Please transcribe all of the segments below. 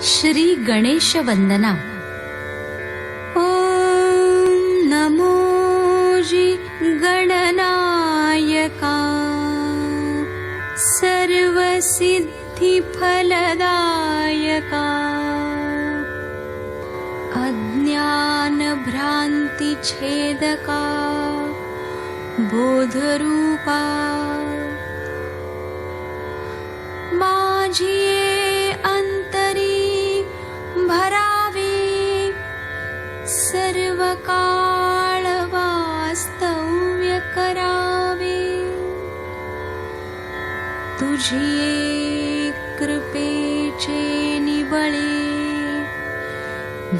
श्री गणेश वंदना। ओम नमो जी गणनायका, सर्वसिद्धि फलदायका, अज्ञान भ्रांति छेदका, बोधरूपा, माझी अंतरी भरावे, सर्व काळ वास्तव्य करावे, तुझी कृपेचे निबळे,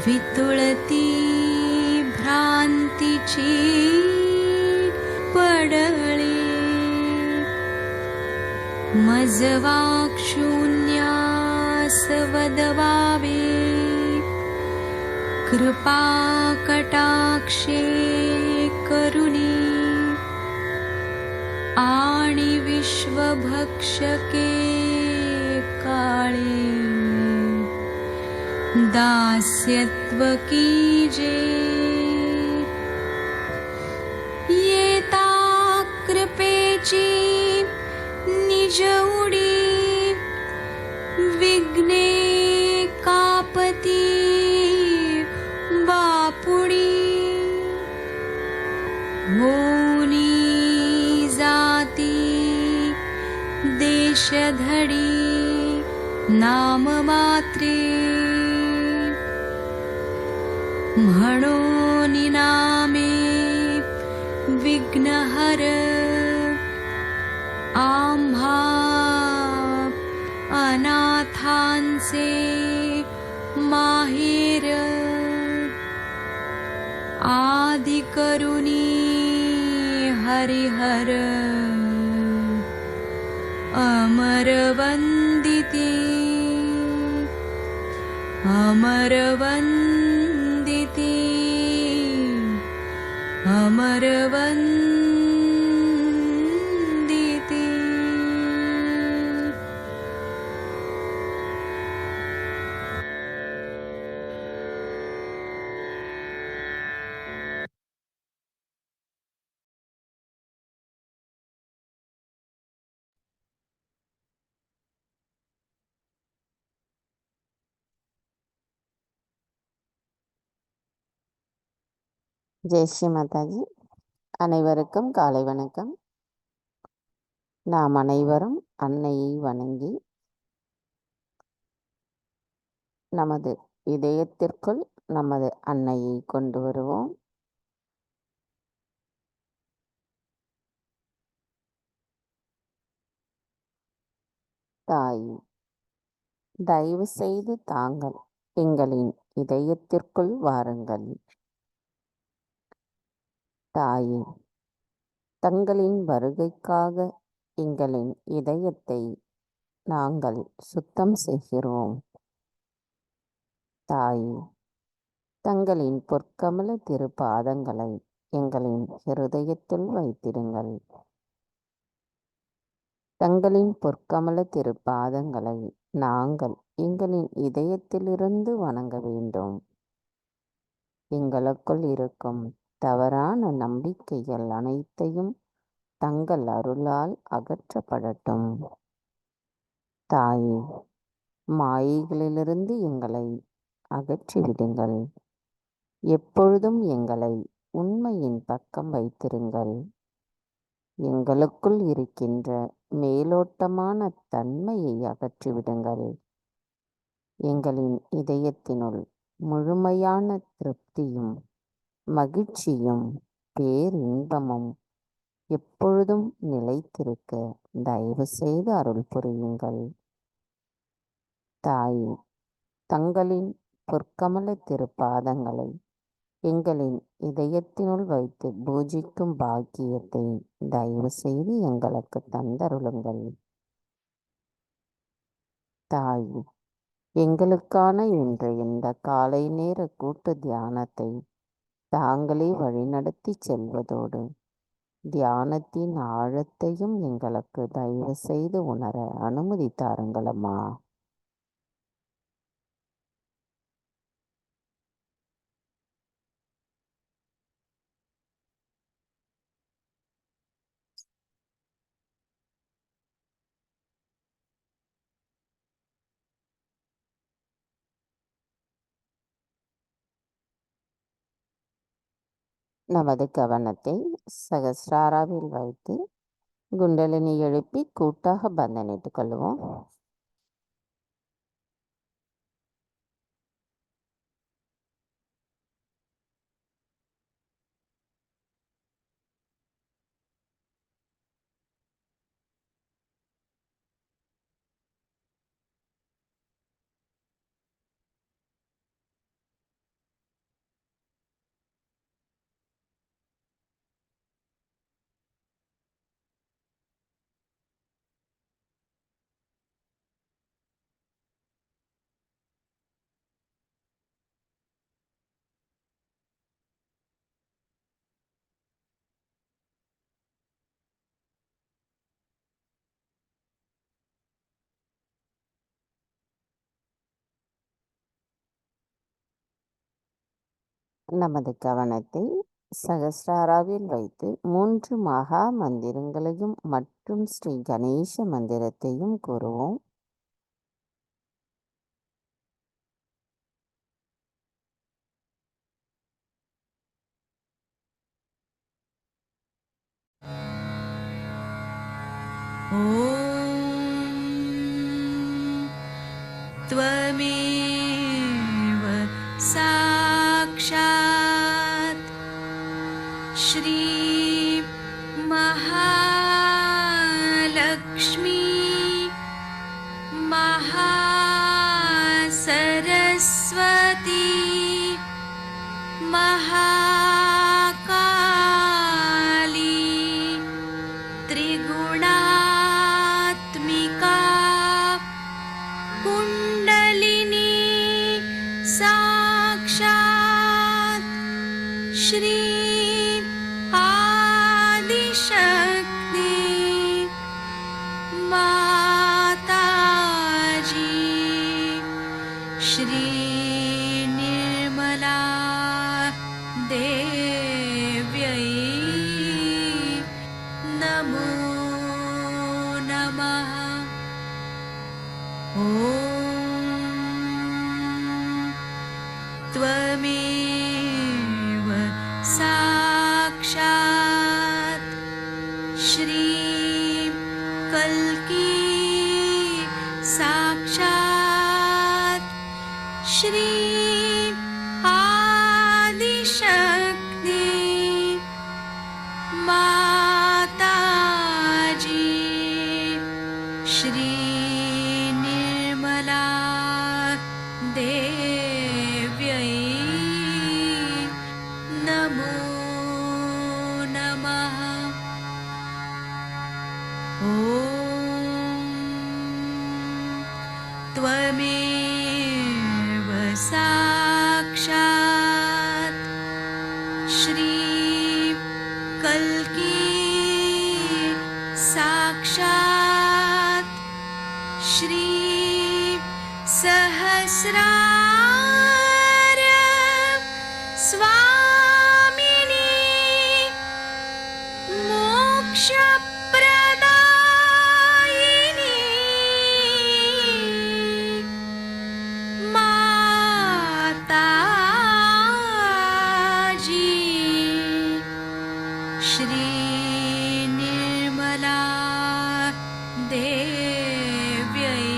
वितुळती भ्रांतीची पडळे, मज वाक्शून्यास वदवावे, कृपा कटाक्षे करुणी, आणि विश्वभक्षके काळे, दास्यत्व कीजे, येता कृपेची निज उडी, विघ्ने कापती बापुडी, होनी जाती देशधडी, नाम मात्रे, म्हणून नामे विघ्नहर, आम्हा अनाथांचे माहेर, आदि करुणी हरिहर, अमर वंदिते, अमर वंदिते, अमर वंदिते। ஜெய் ஸ்ரீ மாதாஜி. அனைவருக்கும் காலை வணக்கம். நாம் அனைவரும் அன்னையை வணங்கி நமது இதயத்திற்குள் நமது அன்னையை கொண்டு வருவோம். தாய், தயவு செய்து தாங்கள் எங்களின் இதயத்திற்குள் வாருங்கள். தாயே, தங்களின் வருகைக்காக எங்களின் இதயத்தை நாங்கள் சுத்தம் செய்கிறோம். தாயே, தங்களின் பொற்கமல திருப்பாதங்களை எங்களின் இருதயத்தில் வைத்திடுங்கள். தங்களின் பொற்கமல திருப்பாதங்களை நாங்கள் எங்களின் இதயத்திலிருந்து வணங்க வேண்டும். எங்களுக்குள் இருக்கும் தவறான நம்பிக்கைகள் அனைத்தையும் தங்கள் அருளால் அகற்றப்படட்டும். தாயே, மாயைகளிலிருந்து எங்களை அகற்றிவிடுங்கள். எப்பொழுதும் எங்களை உண்மையின் பக்கம் வைத்திருங்கள். எங்களுக்குள் இருக்கின்ற மேலோட்டமான தன்மையை அகற்றிவிடுங்கள். எங்களின் இதயத்தினுள் முழுமையான திருப்தியும் மகிழ்ச்சியும் பேரின்பமும் எப்பொழுதும் நிலைத்திருக்க தயவு செய்து அருள் புரியுங்கள். தாயே, தங்களின் பொற்கமல திருப்பாதங்களை எங்களின் இதயத்தினுள் வைத்து பூஜிக்கும் பாக்கியத்தை தயவு செய்து எங்களுக்கு தந்தருளுங்கள். தாயே, எங்களுக்கான இன்று இந்த காலை நேர கூட்டு தியானத்தை தாங்களே வழிநடத்தி செல்வதோடு தியானத்தின் ஆழத்தையும் எங்களுக்கு தயவு செய்து உணர அனுமதி தாருங்களம்மா. நமது கவனத்தை சகஸ்ராராவில் வைத்து குண்டலினி எழுப்பி கூட்டாக பந்தனிட்டுக் கொள்வோம். நமது கவனத்தை சகஸ்ராராவில் வைத்து 3 மகா மந்திரங்களையும் மற்றும் ஸ்ரீ கணேச மந்திரத்தையும் கூறுவோம். त्वमेव साक्षात् श्री महालक्ष्मी महासरस्वती महाकाली त्रिगुणात्मिका कुण्डलिनी साक्षात् श्री आदिशक्ति माताजी श्री निर्मला देव्यै नमो नमः। ॐ त्वमेव साक्षात् श्री कल्की साक्षात् श्री आदिशक्ति माताजी श्री निर्मला देव्यै नमो नमः। ॐ त्वमेव साक्षात् श्री कल्की साक्षात् श्री सहस्रार स्वामिनी मोक्षप्रदायिनी माताजी श्री निर्मला देव्यै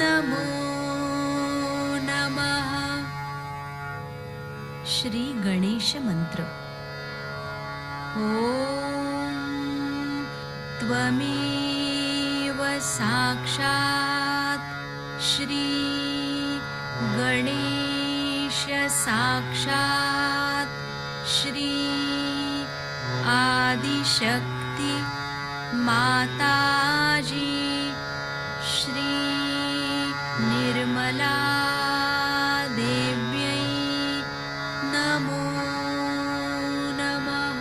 नमो नमः। श्री गणेश मंत्र। ॐ त्वमेव साक्षात् श्री गणेश साक्षात् श्री आदिशक्ति माताजी श्री निर्मला देव्यै नमो नमः।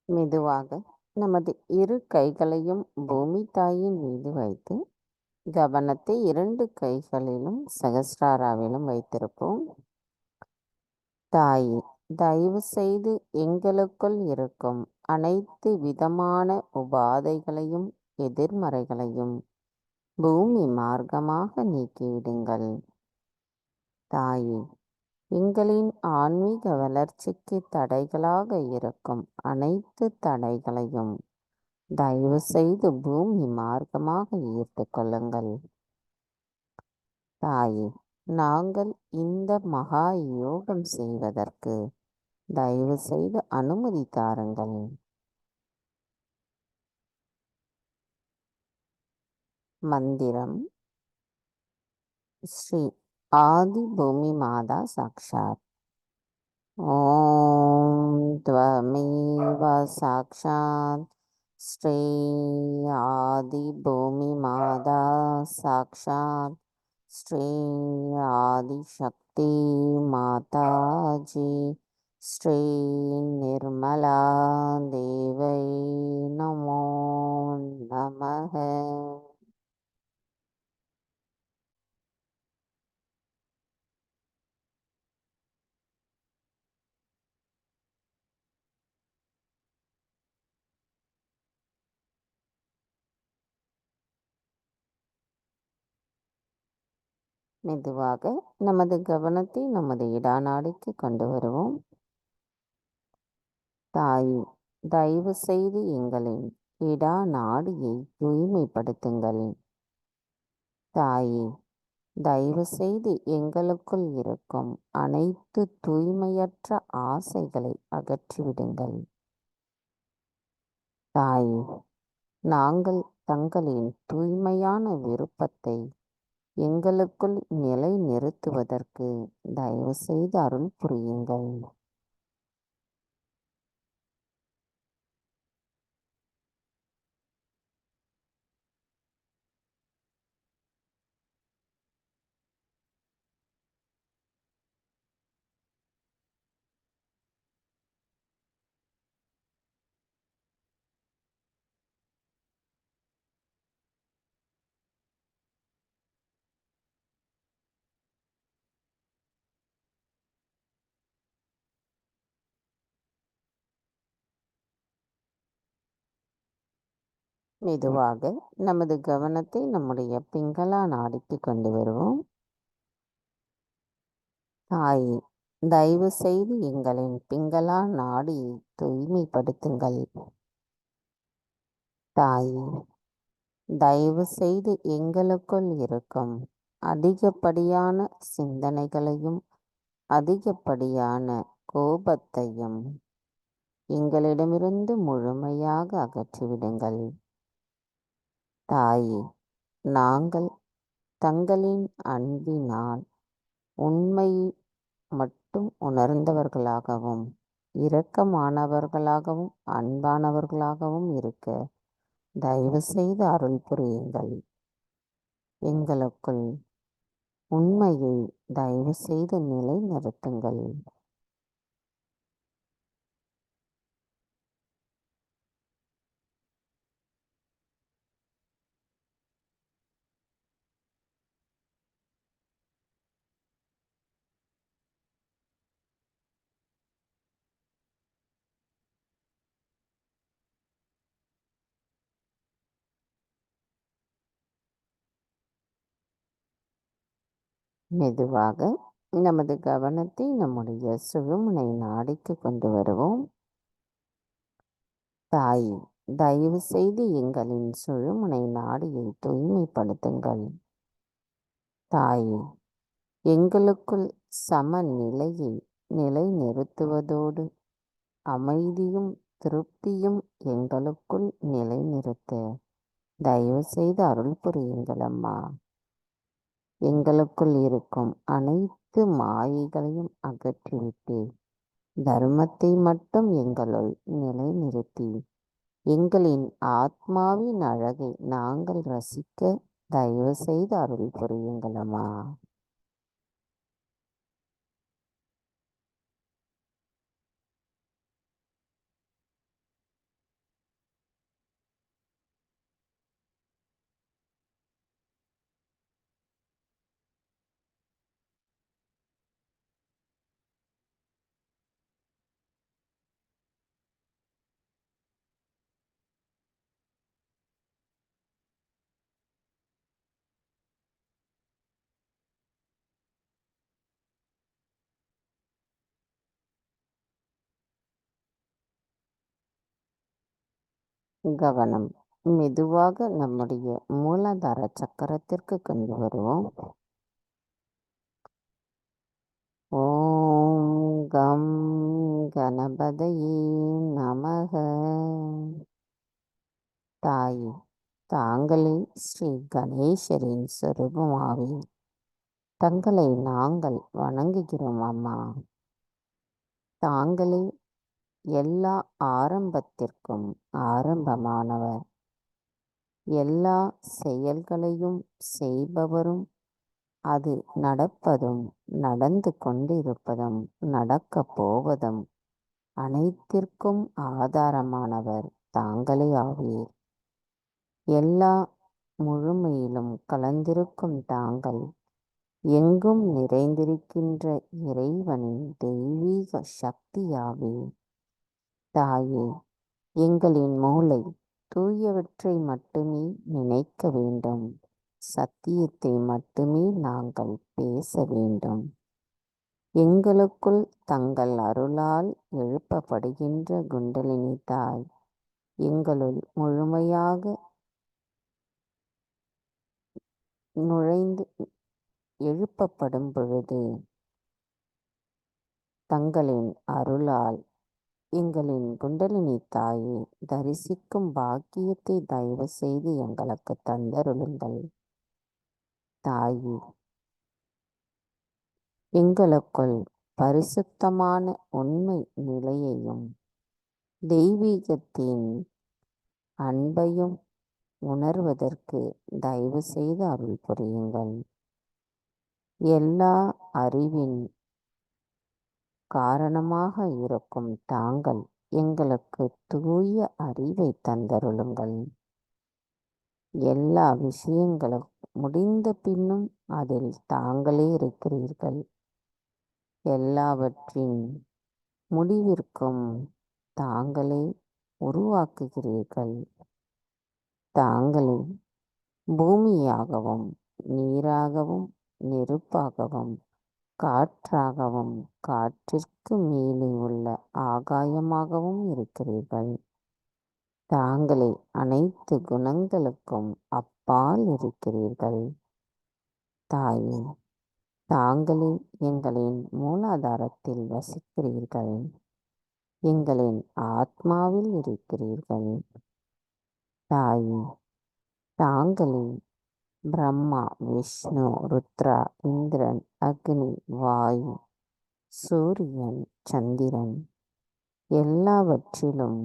மெதுவாக நமது இரு கைகளையும் பூமி தாயின் மீது வைத்து கவனத்தை 2 கைகளிலும் சகஸ்ராராவிலும் வைத்திருப்போம். தாயே, தயவு செய்து எங்களுக்குள் இருக்கும் அனைத்து விதமான உபாதைகளையும் எதிர்மறைகளையும் பூமி மார்க்கமாக நீக்கிவிடுங்கள். தாயே, எங்களின் ஆன்மீக வளர்ச்சிக்கு தடைகளாக இருக்கும் அனைத்து தடைகளையும் தயவு செய்து பூமி மார்க்கமாக ஈர்த்து கொள்ளுங்கள். தாயே, நாங்கள் இந்த மகா யோகம் செய்வதற்கு தயவு செய்து அனுமதி தாருங்கள். மந்திரம் ஸ்ரீ ஆதி பூமி மாதா சாக்ஷாத். ஓம் त्वमेव साक्षात् श्री आदि भूमि माता साक्षात् श्री आदिशक्ति माता जी श्री निर्मला देवै नमो नमः. மெதுவாக நமது கவனத்தை நமது இடாநாடிக்கு கொண்டு வருவோம். தாயே, தயவு செய்து எங்களின் இடா நாடியை தூய்மைப்படுத்துங்கள். தாயே, தயவு செய்து எங்களுக்குள் இருக்கும் அனைத்து தூய்மையற்ற ஆசைகளை அகற்றிவிடுங்கள். தாயே, நாங்கள் தங்களின் தூய்மையான விருப்பத்தை எங்களுக்குள் நிலை நிறுத்துவதற்கு தயவு செய்து அருள் புரியுங்கள். மெதுவாக நமது கவனத்தை நம்முடைய பிங்களா நாடிக்கு கொண்டு வருவோம். தாயே, தயவு செய்து எங்களின் பிங்களா நாடியை தூய்மைப்படுத்துங்கள். தாயே, தயவு செய்து எங்களுக்குள் இருக்கும் அதிகப்படியான சிந்தனைகளையும் அதிகப்படியான கோபத்தையும் எங்களிடமிருந்து முழுமையாக அகற்றிவிடுங்கள். தாயே, நாங்கள் தங்களின் அன்பினால் உண்மையை மட்டும் உணர்ந்தவர்களாகவும் இரக்கமானவர்களாகவும் அன்பானவர்களாகவும் இருக்க தயவு செய்து அருள் புரியுங்கள். எங்களுக்குள் உண்மையை தயவு செய்து நிலைநிறுத்துங்கள். மெதுவாக நமது கவனத்தை நம்முடைய சுழுமுனை நாடிக்கு கொண்டு வருவோம். தாயே, தயவு செய்து எங்களின் சுழுமுனை நாடியை தூய்மைப்படுத்துங்கள். தாயே, எங்களுக்குள் சமநிலையை நிலைநிறுத்துவதோடு அமைதியும் திருப்தியும் எங்களுக்குள் நிலைநிறுத்த தயவு செய்து அருள் புரியுங்கள் அம்மா. எங்களுக்குள் இருக்கும் அனைத்து மாயைகளையும் அகற்றிவிட்டு தர்மத்தை மட்டும் எங்களுள் நிலைநிறுத்தி எங்களின் ஆத்மாவின் அழகை நாங்கள் ரசிக்க தயவு செய்து அருள் புரியுங்கள் அம்மா. கவனம் மெதுவாக நம்முடைய மூலாதார சக்கரத்திற்கு கொண்டு வருவோம். ஓம் கம் கணபதையே நமக. தாய், தாங்களே ஸ்ரீ கணேசரின் சொரூபமாவே தங்களை நாங்கள் வணங்குகிறோம் அம்மா. தாங்களே எல்லா ஆரம்பத்திற்கும் ஆரம்பமானவர், எல்லா செயல்களையும் செய்பவரும், அது நடப்பதும் நடந்து கொண்டிருப்பதும் நடக்கப் போவதும் அனைத்திற்கும் ஆதாரமானவர் தாங்களே ஆவீர். எல்லா முழுமையிலும் கலந்திருக்கும் தாங்கள் எங்கும் நிறைந்திருக்கின்ற இறைவனின் தெய்வீக சக்தியாவே. தாயே, எங்களின் மூளை தூயவற்றை மட்டுமே நினைக்க வேண்டும், சத்தியத்தை மட்டுமே நாங்கள் பேச வேண்டும். எங்களுக்குள் தங்கள் அருளால் எழுப்பப்படுகின்ற குண்டலினி தாய் எங்களுள் முழுமையாக நுழைந்து எழுப்பப்படும் பொழுது தங்களின் அருளால் எங்களின் குண்டலினி தாயை தரிசிக்கும் பாக்கியத்தை தயவு செய்து எங்களுக்கு தந்தருளுங்கள். தாயே, எங்களுக்குள் பரிசுத்தமான உண்மை நிலையையும் தெய்வீகத்தின் அன்பையும் உணர்வதற்கு தயவு செய்து அருள் புரியுங்கள். எல்லா அறிவின் காரணமாக இருக்கும் தாங்கள் எங்களுக்கு தூய அறிவை தந்தருளுங்கள். எல்லா விஷயங்களும் முடிந்த பின்னும் அதில் தாங்களே இருக்கிறீர்கள். எல்லாவற்றின் முடிவிற்கும் தாங்களே உருவாக்குகிறீர்கள். தாங்களே பூமியாகவும் நீராகவும் நெருப்பாகவும் காற்றாகவும் காற்றிற்கு மேலே உள்ள ஆகாயமாகவும் இருக்கிறீர்கள். தாங்களே அனைத்து குணங்களுக்கும் அப்பால் இருக்கிறீர்கள். தாயே, தாங்களே எங்களின் மூலாதாரத்தில் வசிக்கிறீர்கள். எங்களின் ஆத்மாவில் இருக்கிறீர்கள். தாயே, தாங்களே பிரம்மா, விஷ்ணு, ருத்ரா, இந்திரன், அக்னி, வாயு, சூரியன், சந்திரன் எல்லாவற்றிலும்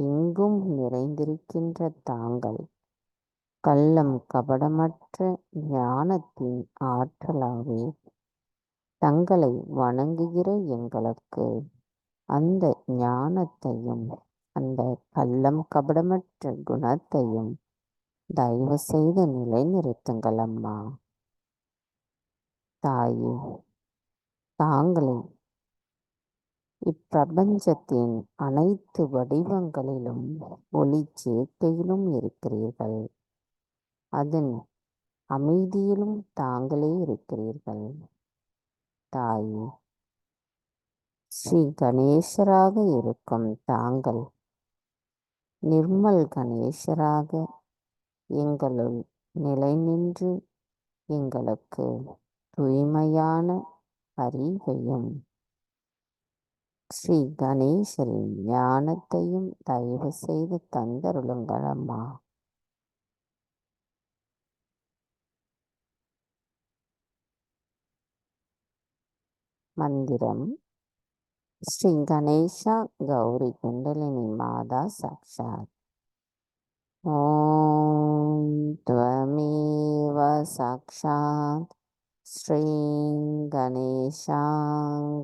எங்கும் நிறைந்திருக்கின்ற தாங்கள் கள்ளம் கபடமற்ற ஞானத்தின் ஆற்றலாவே. தங்களை வணங்குகிற எங்களுக்கு அந்த ஞானத்தையும் அந்த கள்ளம் கபடமற்ற குணத்தையும் தயவு செய்து நிலைநிறுத்துங்கள் அம்மா. தாயே, தாங்களே இப்பிரபஞ்சத்தின் அனைத்து வடிவங்களிலும் ஒளி சேர்க்கையிலும் இருக்கிறீர்கள். அதன் அமைதியிலும் தாங்களே இருக்கிறீர்கள். தாயே, ஸ்ரீ கணேசராக இருக்கும் தாங்கள் நிர்மல் கணேசராக எங்களுள் நிலை நின்று எங்களுக்கு தூய்மையான அறிவையும் ஸ்ரீ கணேசரின் ஞானத்தையும் தயவு செய்து தந்தருளுங்கள் அம்மா. மந்திரம்: ஸ்ரீ கணேசா கௌரி குண்டலினி மாதா சாக்ஷாத். ஓம் த்வமேவ சாக்ஷாத் ஸ்ரீ கணேசா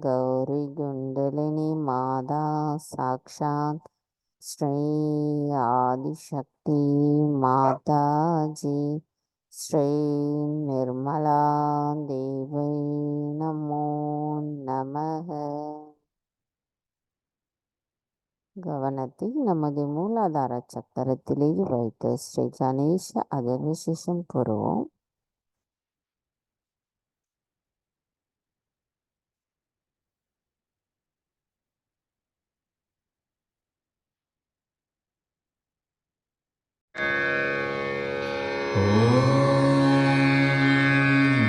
கௌரி குண்டலினி மாதா சாக்ஷாத் ஸ்ரீ ஆதிசக்தி மாதாஜி ஸ்ரீ நிர்மலா தேவை நமோ நமக. கவனத்தை நமது மூலாதார சக்கரத்திலேயே வைத்து ஸ்ரீ கணேச அதிர்விசேஷம் கூறுவோம்.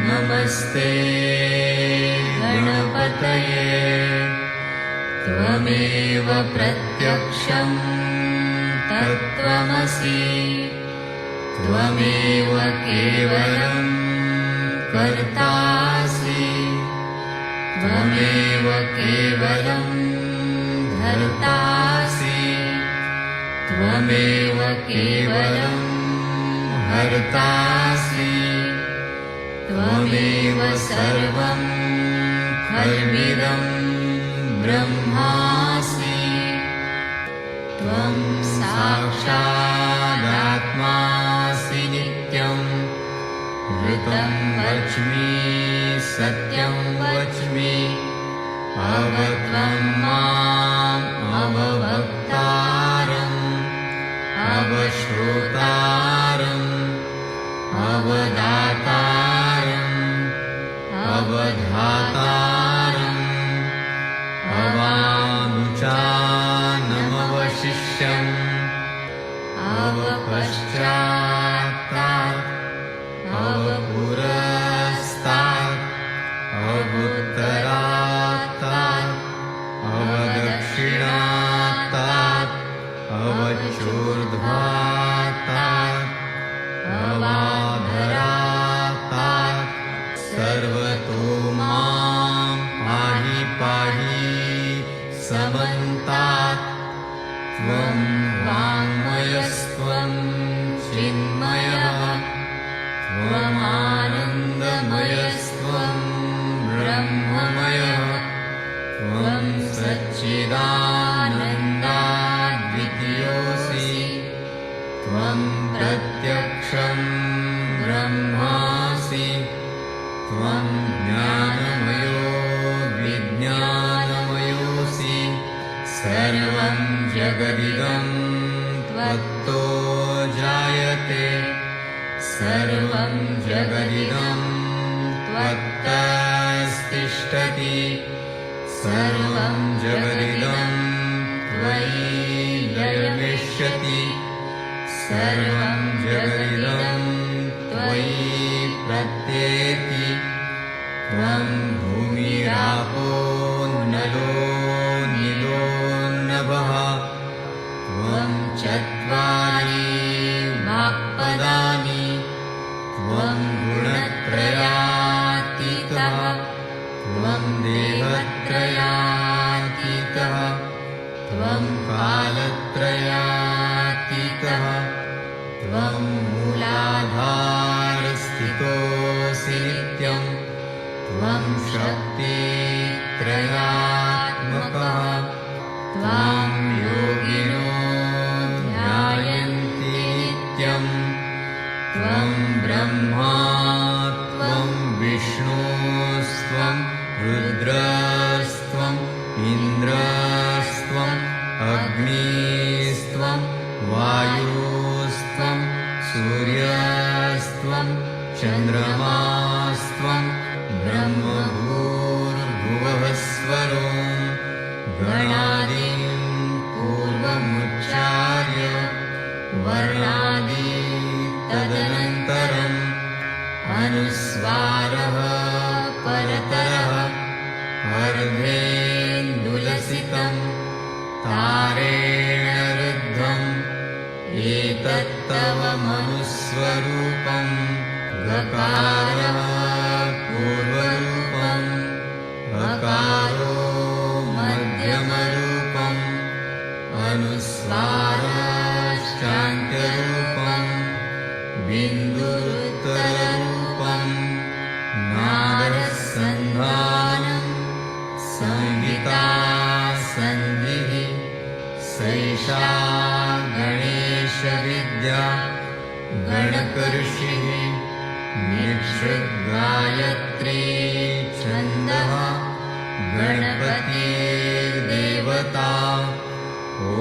नमस्ते गणपतये त्वमेव प्रत्यक्षं तत्त्वमसि त्वमेव केवलं कर्तासि त्वमेव केवलं धर्तासि त्वमेव केवलं हर्तासि त्वमेव सर्वं खल्विदं ब्रह्मासि त्वं साक्षादात्मासि नित्यं ऋतं वच्मि सत्यं वच्मि अवत्वं माम् अववक्तारम् अवश्रोतारम् अवदातारम् अवधातारम् अवानुचानमवशिष्यम् अवपश्चात्तात् अवपुरस्तात् अवुत्तरात्तात् अवदक्षिणात्तात् अवचोर्ध्वात्तात् अवाधरात्तात् सर्वतो मां पाहि पाहि समन्तात् त्वं वाङ्मयस्त्वं चिन्मयः त्वमानन्दमयस्त्वं ब्रह्ममयः त्वं सच्चिदानन्दाद्वितीयोऽसि त्वं प्रत्यक्षं ब्रह्मासि त्वं ज्ञानमयो विज्ञानमयोऽसि सर्वं जगदिदं त्वत्तो जायते सर्वं जगदिदं त्वत्तस्तिष्ठति सर्वं जगदिदं त्वयि लयमिष्यति सर्वं जगदिदं त्वयि प्रत्येति त्वं भूमिरापो नलो नीलो नभः त्वं चत्वारि वाक्पदानि त्वं गुणत्रयातीतः त्वं देहत्रयातीतः त्वं कालत्रयातीतः त्वं मूलाधारस्थितोऽसि नित्यं त्वं शक्तित्रयात्मकः त्वां योगिनो ध्यायन्ति नित्यं त्वं ब्रह्मा त्वं विष्णुस्त्वं रुद्रस्त्वम् इन्द्रस्त्वम् अग्निस्त्वं वायुस्त्वं सूर्यस्त्वं चन्द्रमास्त्वं ब्रह्मभूर्भुवः स्वरो गणादीन् पूर्वमुच्चार्य वर्णादि तदनन्तरम् अनुस्वारः परतरः अर्धेन्दुलसितं तारेण रुद्धम् एतत्तव मनुस्वरूपं गकारः पूर्वरूपम् अकारो मध्यमरूपम् अनुस्वारश्चान्त्यरूपम् बिन्दुरुत्तररूपम् नादसन्धानम् संहिता सन्धिः सैषा गणेशविद्या गणकऋषिः निःसृद्गायत्री छन्दः गणपतिर्देवता ॐ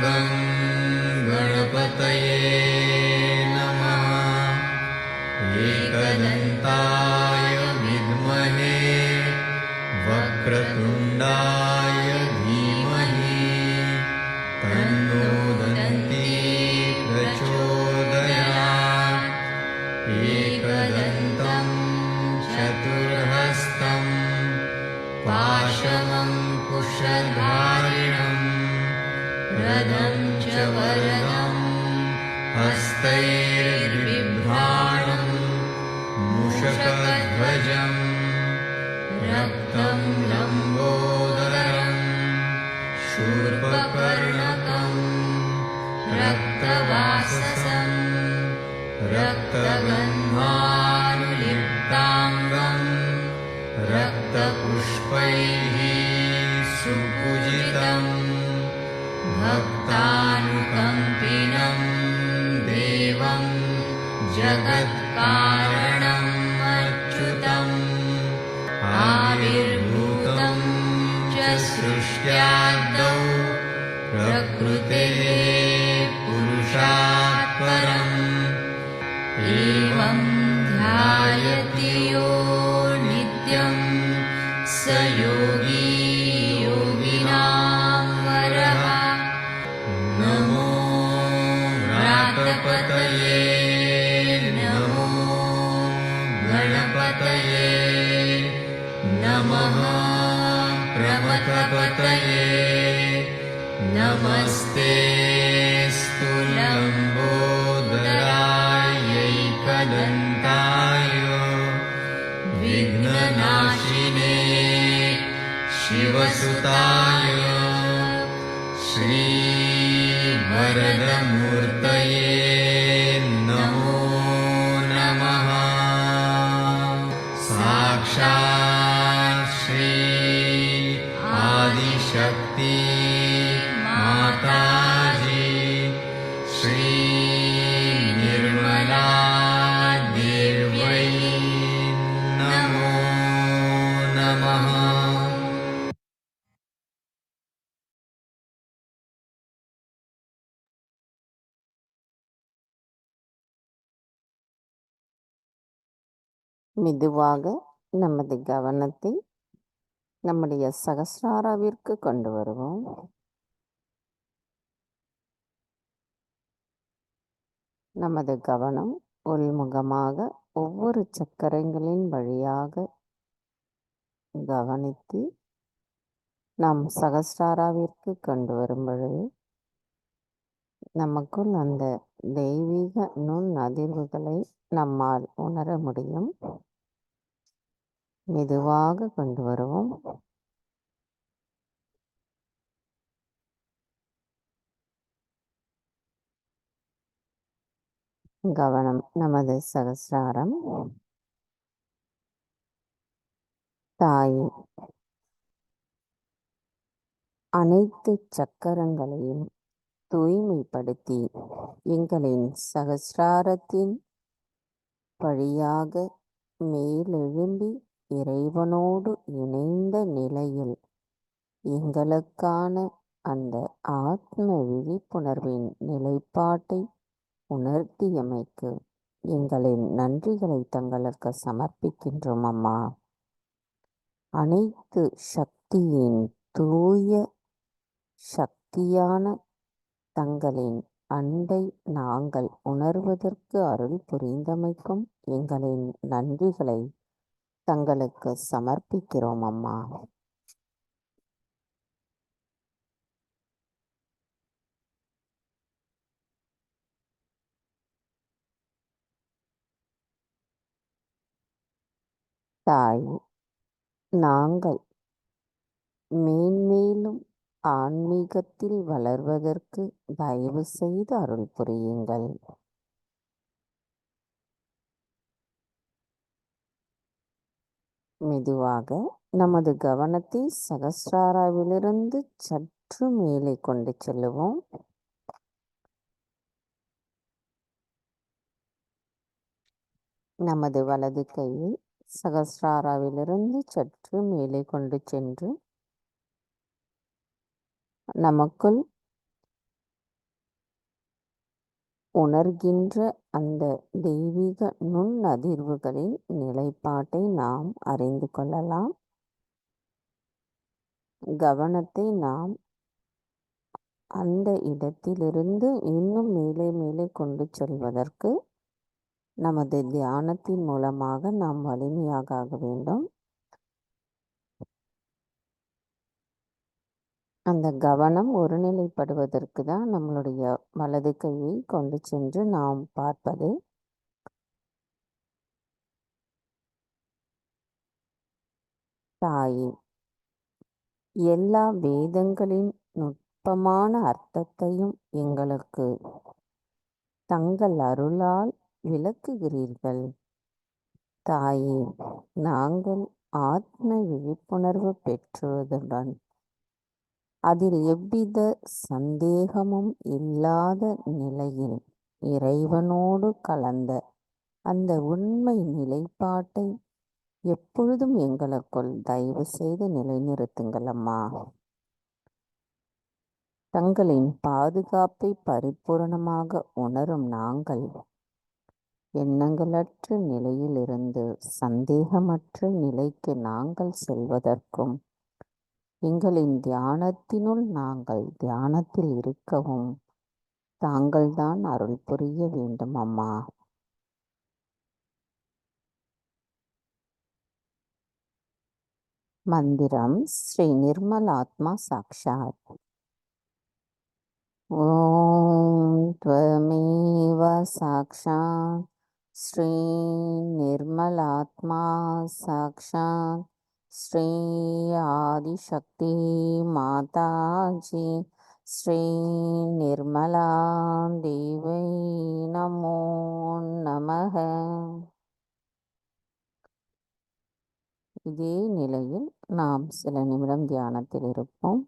गं गणपतये नमः एकदन्ताय विद्महे वक्रतुण्डाय धीमहि तन्नो दन्ती प्रचोदयात् चक्रधारिणं रदं च वरदं हस्तैर्बिभ्राणं मूषकध्वजं रक्तं लम्बोदरं शूर्पकर्णकं रक्तवाससं रक्तगन्धानुलिप्ताङ्गं रक्तपुष्पैः सुपूजितं भक्तानुकम्पिनं देवं जगत्कारणम् अच्युतम् आविर्भूतं च सृष्ट्यादौ प्रकृतेः पुरुषात् परम् एवं ध्यायति यो नित्यं स योगी योगिनां वरः। नमो व्रातपतये नमो गणपतये नमः प्रमथपतये नमस्तेऽस्तु लम्बोदरायैकदन्ताय विघ्ननाशिने शिवसुताय श्रीवरदमूर्तये नमो नमः। साक्षात् श्री आदिशक्ति माताजी श्री निर्मला देव्यै नमो नमः। மெதுவாக நமது கவனத்தை நம்முடைய சகஸ்ராராவிற்கு கொண்டு வருவோம். நமது கவனம் உள்முகமாக ஒவ்வொரு சக்கரங்களின் வழியாக கவனித்து நாம் சகஸ்ராராவிற்கு கொண்டு வரும் பொழுது நமக்குள் அந்த தெய்வீக நுண் அதிர்வுகளை நம்மால் உணர முடியும். மெதுவாக கொண்டு வருவோம். கவனம் நமது சகஸ்ராரம். தாய் அனைத்து சக்கரங்களையும் தூய்மைப்படுத்தி எங்களின் சகஸ்ராரத்தின் வழியாக மேலெழும்பி இறைவனோடு இணைந்த நிலையில் எங்களுக்கான அந்த ஆத்ம விழிப்புணர்வின் நிலைப்பாட்டை உணர்த்தியமைக்கு எங்களின் நன்றிகளை தங்களுக்கு சமர்ப்பிக்கின்றோம் அம்மா. அனைத்து சக்தியின் தூய சக்தியான தங்களின் அன்பை நாங்கள் உணர்வதற்கு அருள் புரிந்தமைக்கும் எங்களின் நன்றிகளை தங்களுக்கு சமர்ப்பிக்கிறோம் அம்மா. தாய், நாங்கள் மேன்மேலும் ஆன்மீகத்தில் வளர்வதற்கு தயவு செய்து அருள் புரியுங்கள். மெதுவாக நமது கவனத்தை சகஸ்ராராவிலிருந்து சற்று மேலே கொண்டு செல்லுவோம். நமது வலது கையை சகஸ்ராராவிலிருந்து சற்று மேலே கொண்டு சென்று நமக்குள் உணர்கின்ற அந்த தெய்வீக நுண் அதிர்வுகளின் நிலைப்பாட்டை நாம் அறிந்து கொள்ளலாம். கவனத்தை நாம் அந்த இடத்திலிருந்து இன்னும் மேலே மேலே கொண்டு செல்வதற்கு நமது தியானத்தின் மூலமாக நாம் வலிமையாக ஆக வேண்டும். அந்த கவனம் ஒருநிலைப்படுவதற்கு தான் நம்மளுடைய வலது கையை கொண்டு சென்று நாம் பார்ப்பது. தாயே, எல்லா வேதங்களின் நுட்பமான அர்த்தத்தையும் எங்களுக்கு தங்கள் அருளால் விளக்குகிறீர்கள். தாயே, நாங்கள் ஆத்ம விழிப்புணர்வு பெற்றுவதுடன் அதில் எவ்வித சந்தேகமும் இல்லாத நிலையில் இறைவனோடு கலந்த அந்த உண்மை நிலைப்பாட்டை எப்பொழுதும் எங்களுக்குள் தயவு செய்து நிலைநிறுத்துங்கள் அம்மா. தங்களின் பாதுகாப்பை பரிபூரணமாக உணரும் நாங்கள் எண்ணங்களற்ற நிலையிலிருந்து சந்தேகமற்ற நிலைக்கு நாங்கள் செல்வதற்கும் எங்களின் தியானத்தினுள் நாங்கள் தியானத்தில் இருக்கவும் தாங்கள்தான் அருள் புரிய வேண்டும் அம்மா. மந்திரம் ஸ்ரீ நிர்மலாத்மா சாக்ஷாத். ஓம் த்வமேவ சாக்ஷாத் ஸ்ரீ நிர்மலாத்மா சாக்ஷாத் ஸ்ரீ ஆதிசக்தி மாதாஜி ஸ்ரீ நிர்மலா தேவை நமோ நமக. இதே நிலையில் நாம் சில நிமிடம் தியானத்தில் இருப்போம்.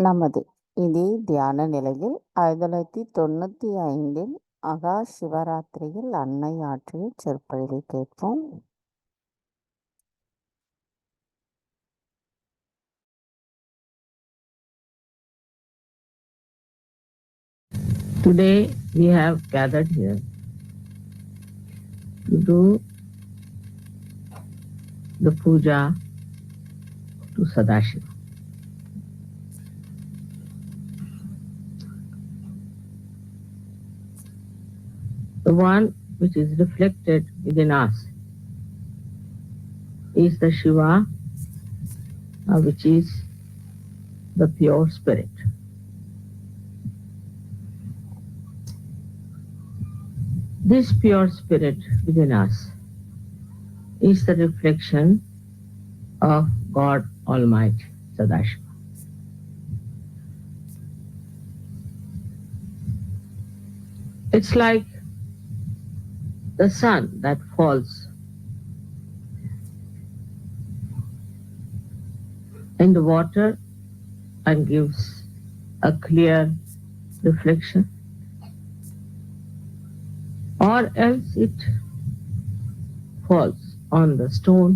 நமது இதே தியான நிலையில் 1995 மகா சிவராத்திரியில் அன்னை ஆற்றிய சொற்பொழிவை கேட்போம். Today we have gathered here to do the puja to Sadashiva. The one which is reflected within us is the Shiva, which is the pure spirit. This pure spirit within us is the reflection of God Almighty, Sadashiva. It's like the sun that falls in the water and gives a clear reflection, or else it falls on the stone.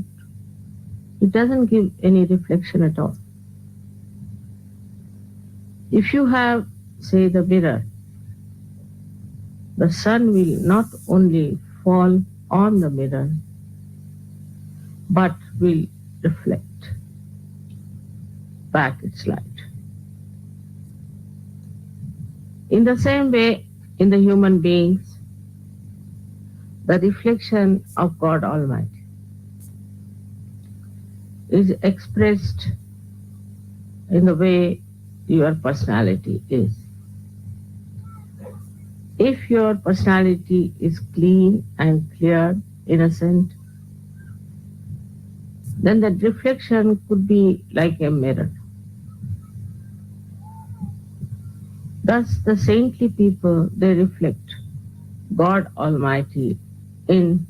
It doesn't give any reflection at all. If you have, say, the mirror, the sun will not only fall on the mirror, but will reflect back its light. In the same way, in the human beings, the reflection of God Almighty is expressed in the way your personality is. If your personality is clean and clear, innocent, then that reflection could be like a mirror. Thus, the saintly people, they reflect God Almighty in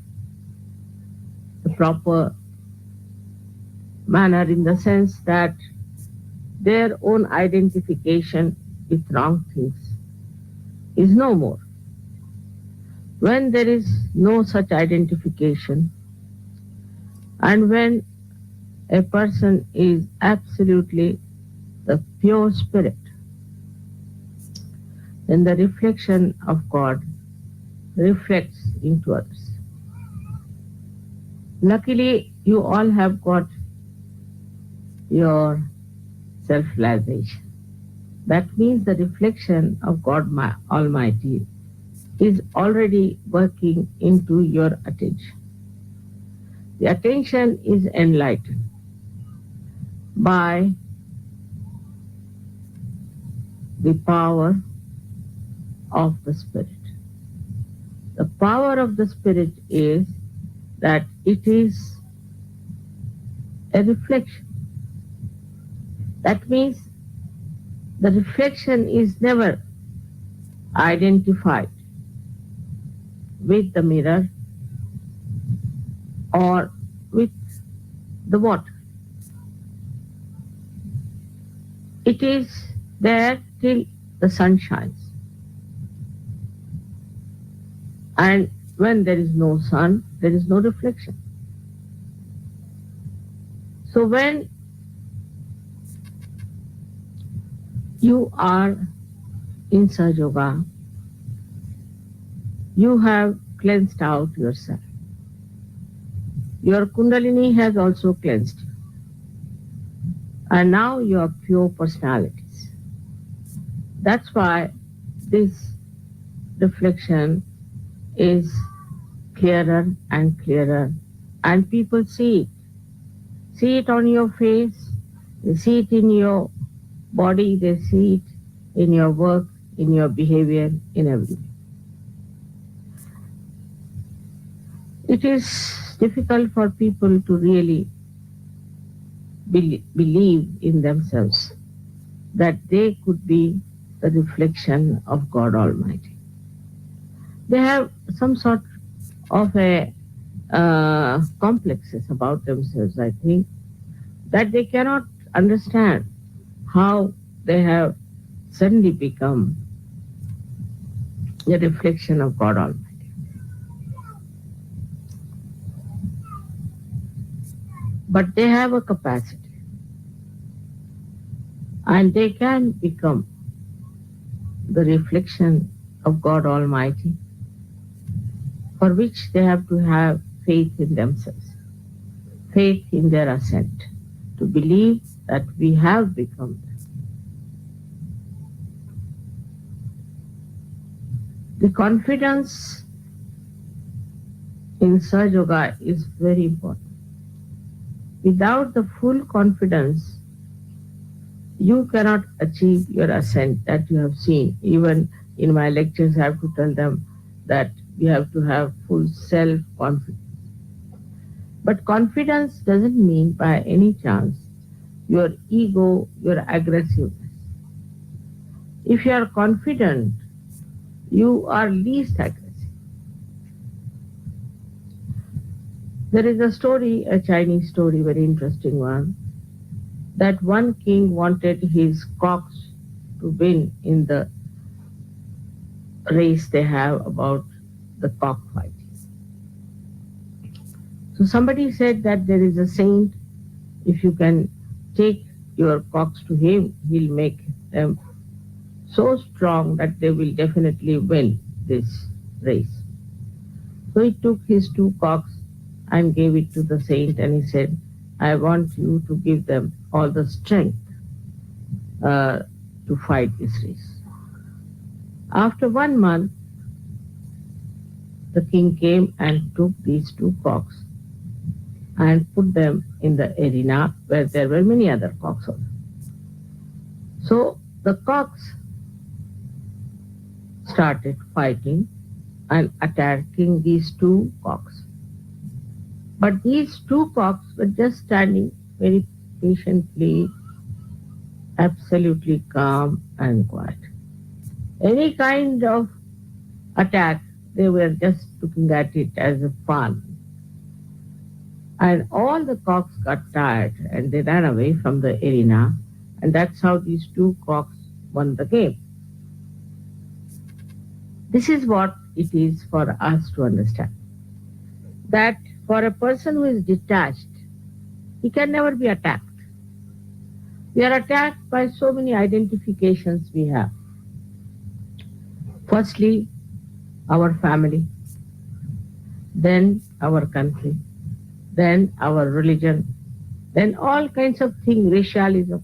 the proper manner, in the sense that their own identification with wrong things is no more. When there is no such identification, and when a person is absolutely the pure spirit, then the reflection of God reflects into others. Luckily, you all have got your self-realization. That means the reflection of God Almighty is already working into your attention. The attention is enlightened by the power of the Spirit. The power of the Spirit is that it is a reflection. That means the reflection is never identified with the mirror or with the water. It is there till the sun shines. And when there is no sun, there is no reflection. So when you are in Sahaja Yoga, you have cleansed out yourself. Your Kundalini has also cleansed you. And now you are pure personalities. That's why this reflection is clearer and clearer, and people see it. See it on your face, they see it in your body, they see it in your work, in your behavior, in everything. It is difficult for people to really believe in themselves that they could be the reflection of God Almighty. They have some sort of a complexes about themselves, I think, that they cannot understand how they have suddenly become a reflection of God Almighty. But they have a capacity, and they can become the reflection of God Almighty, for which they have to have faith in themselves, faith in their ascent, to believe that we have become them. The confidence in Sahaja Yoga is very important. Without the full confidence, you cannot achieve your ascent that you have seen. Even in my lectures, I have to tell them that you have to have full self-confidence. But confidence doesn't mean by any chance your ego, your aggressiveness. If you are confident, you are least aggressive. There is a story, a Chinese story, very interesting one, that one king wanted his cocks to win in the race they have about the cockfighting. So somebody said that there is a saint, if you can take your cocks to him, he'll make them so strong that they will definitely win this race. So he took his two cocks and gave it to the saint, and he said, I want you to give them all the strength to fight this race. After 1 month, the king came and took these two cocks and put them in the arena where there were many other cocks also. So the cocks started fighting and attacking these two cocks. But these two cocks were just standing very patiently, absolutely calm and quiet. Any kind of attack, they were just looking at it as a fun. And all the cocks got tired and they ran away from the arena. And that's how these two cocks won the game. This is what it is for us to understand. That for a person who is detached, he can never be attacked. We are attacked by so many identifications we have. Firstly, our family, then our country, then our religion, then all kinds of things, racialism.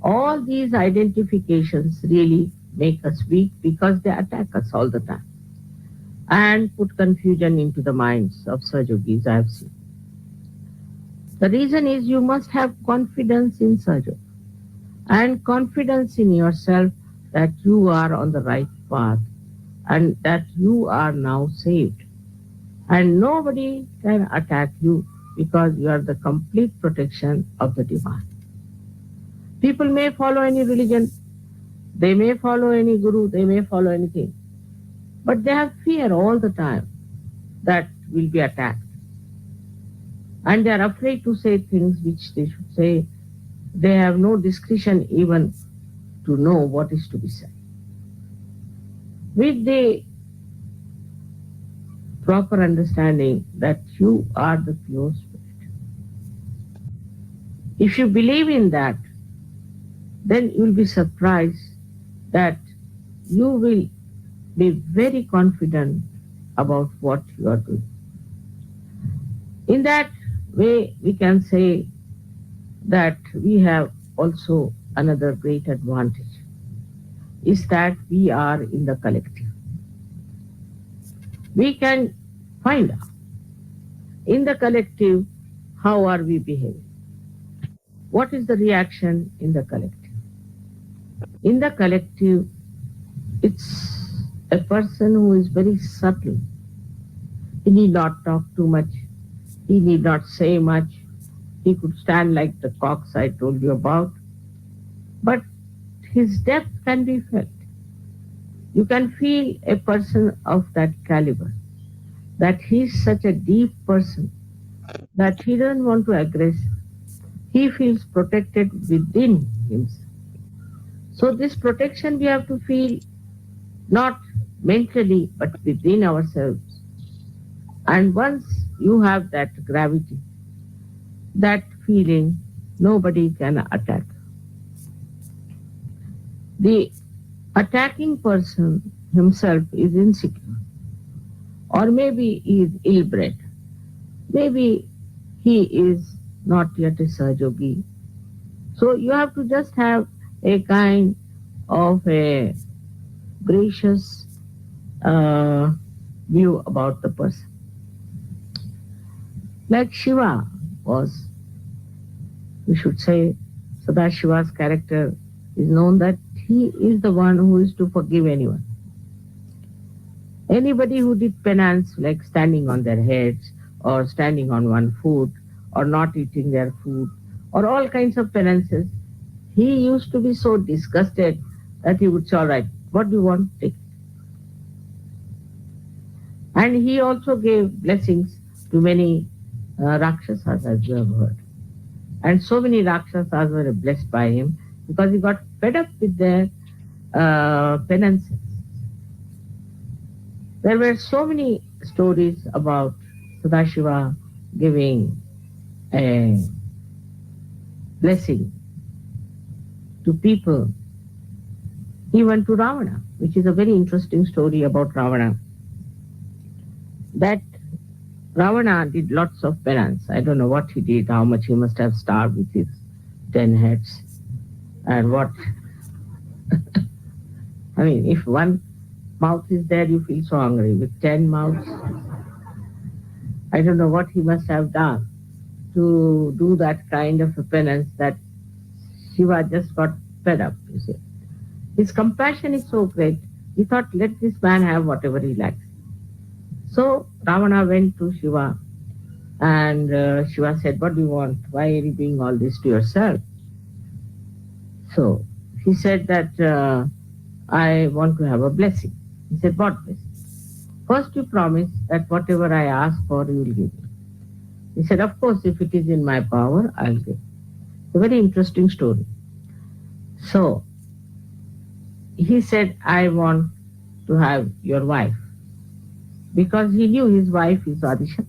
All these identifications really make us weak because they attack us all the time and put confusion into the minds of Sahajogis I have seen. The reason is you must have confidence in Sahajog and confidence in yourself that you are on the right path and that you are now saved. And nobody can attack you because you are the complete protection of the divine. People may follow any religion, they may follow any guru, they may follow anything, but they have fear all the time that will be attacked. And they are afraid to say things which they should say. They have no discretion even to know what is to be said. With the proper understanding that you are the pure spirit, if you believe in that, then you will be surprised that you will be very confident about what you are doing. In that way, we can say that we have also another great advantage, is that we are in the collective. We can find out in the collective how are we behaving. What is the reaction in the collective? In the collective, it's a person who is very subtle. He need not talk too much. He need not say much. He could stand like the cocks I told you about. But his depth can be felt. You can feel a person of that caliber, that he is such a deep person, that he doesn't want to aggress. He feels protected within himself. So this protection we have to feel not mentally but within ourselves. And once you have that gravity, that feeling, nobody can attack. The attacking person himself is insecure, or maybe he is ill-bred. Maybe he is not yet a Sahajogi. So you have to just have a kind of a gracious view about the person. Like Shiva was, we should say, Sadashiva's character is known that he is the one who is to forgive anyone. Anybody who did penance, like standing on their heads, or standing on one foot, or not eating their food, or all kinds of penances, he used to be so disgusted that he would say, all right, what do you want? Take it. And he also gave blessings to many Rakshasas, as you have heard. And so many Rakshasas were blessed by him because he got fed up with their penances. There were so many stories about Sadashiva giving a blessing to people, even to Ravana, which is a very interesting story about Ravana. That Ravana did lots of penance. I don't know what he did, how much he must have starved with his 10 heads, and what. I mean, if one mouth is there, you feel so hungry. With 10 mouths, I don't know what he must have done to do that kind of a penance that Shiva just got fed up, you see. His compassion is so great, he thought, let this man have whatever he likes. So Ravana went to Shiva, and Shiva said, what do you want? Why are you doing all this to yourself? So he said that I want to have a blessing. He said, what blessing? First you promise that whatever I ask for, you will give me. He said, of course, if it is in my power, I'll give. It's a very interesting story. So, he said, I want to have your wife. Because he knew his wife is Adishakti.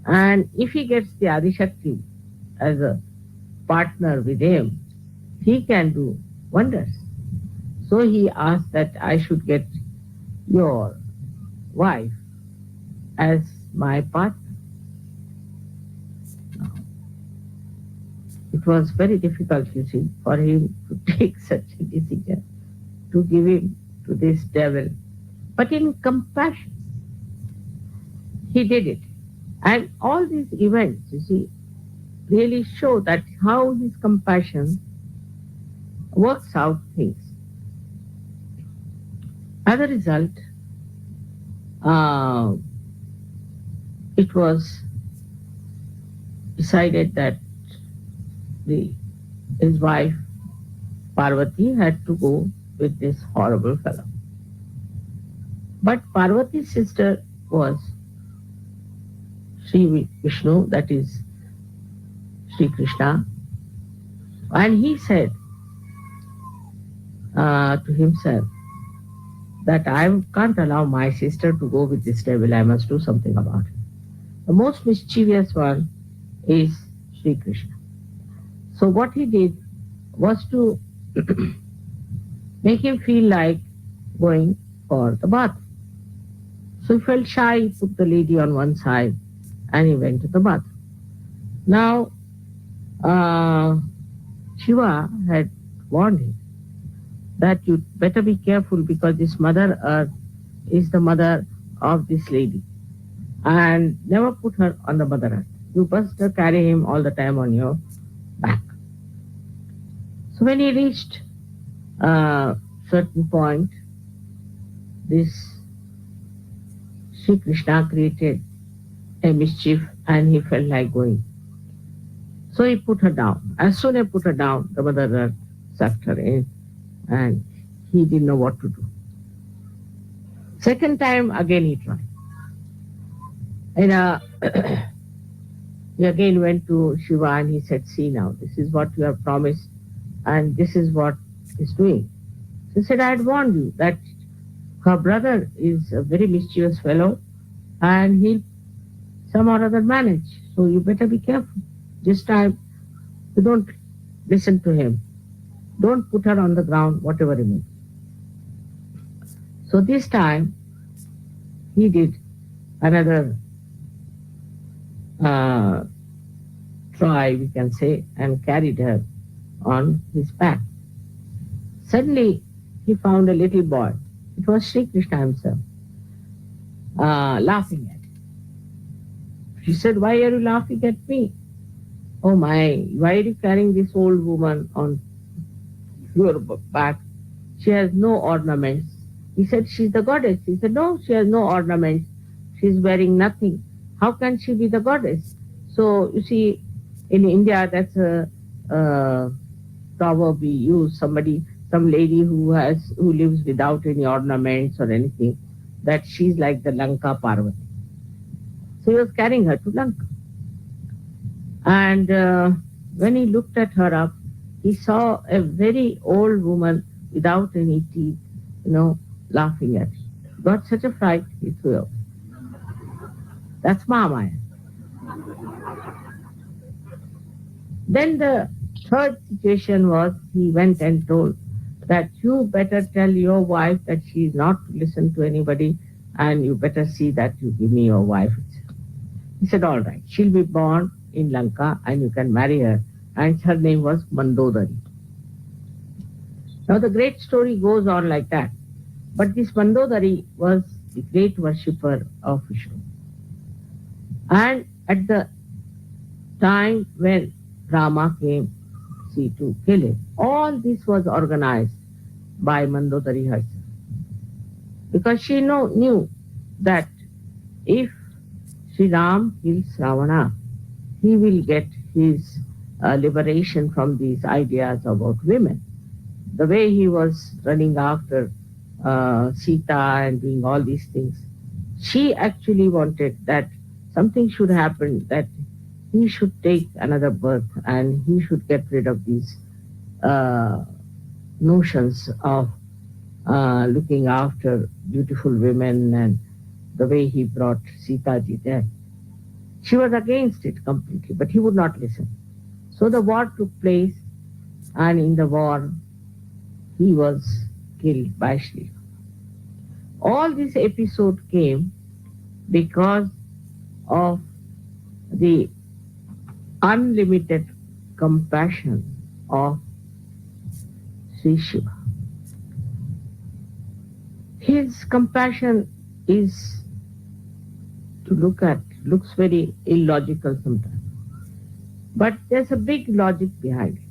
And if he gets the Adishakti as a partner with him, he can do wonders. So he asked that I should get your wife as my partner. It was very difficult, you see, for him to take such a decision, to give him to this devil. But in compassion, he did it. And all these events, you see, really show that how his compassion works out things. As a result, it was decided that his wife Parvati had to go with this horrible fellow. But Parvati's sister was Sri Vishnu, that is Sri Krishna, and he said to himself that I can't allow my sister to go with this devil, I must do something about it. The most mischievous one is Sri Krishna. So what he did was to make him feel like going for the bath. So he felt shy, he put the lady on one side and he went to the bath. Now, Shiva had warned him that you better be careful because this Mother Earth is the mother of this lady. And never put her on the Mother Earth. You must carry him all the time on your back. So when he reached a certain point, this Sri Krishna created a mischief and he felt like going. So he put her down. As soon as he put her down, the Mother Earth sucked her in and he didn't know what to do. Second time, again he tried. And he again went to Shiva and he said, see now, this is what you have promised and this is what he's doing. So he said, I had warned you that her brother is a very mischievous fellow and he'll some or other manage. So you better be careful. This time, you don't listen to him. Don't put her on the ground, whatever he means. So this time, he did another try, we can say, and carried her on his back. Suddenly, he found a little boy. It was Sri Krishna himself, laughing at him. She said, why are you laughing at me? Oh my, why are you carrying this old woman on your back? She has no ornaments. He said, she's the goddess. He said, no, she has no ornaments. She's wearing nothing. How can she be the goddess? So, you see, in India, that's a proverb we use. Some lady who lives without any ornaments or anything, that she's like the Lanka Parvati. So he was carrying her to Lanka. And when he looked at her up, he saw a very old woman without any teeth, laughing at him. Got such a fright, he threw up. That's Mahamaya. Then the third situation was, he went and told that you better tell your wife that she is not to listen to anybody and you better see that you give me your wife. He said, all right, she'll be born in Lanka and you can marry her. And her name was Mandodari. Now the great story goes on like that. But this Mandodari was the great worshipper of Vishnu. And at the time when Rama came to kill him, all this was organized by Mandodari herself. Because she knew that if Sri Ram kills Ravana, he will get his liberation from these ideas about women. the way he was running after Sita and doing all these things, she actually wanted that something should happen, that he should take another birth and he should get rid of these notions of looking after beautiful women and the way he brought Sita ji there. She was against it completely, but he would not listen. So the war took place, and in the war, he was killed by Shri. All this episode came because of the unlimited compassion of Sri Shiva. His compassion is to look at, looks very illogical sometimes. But there's a big logic behind it.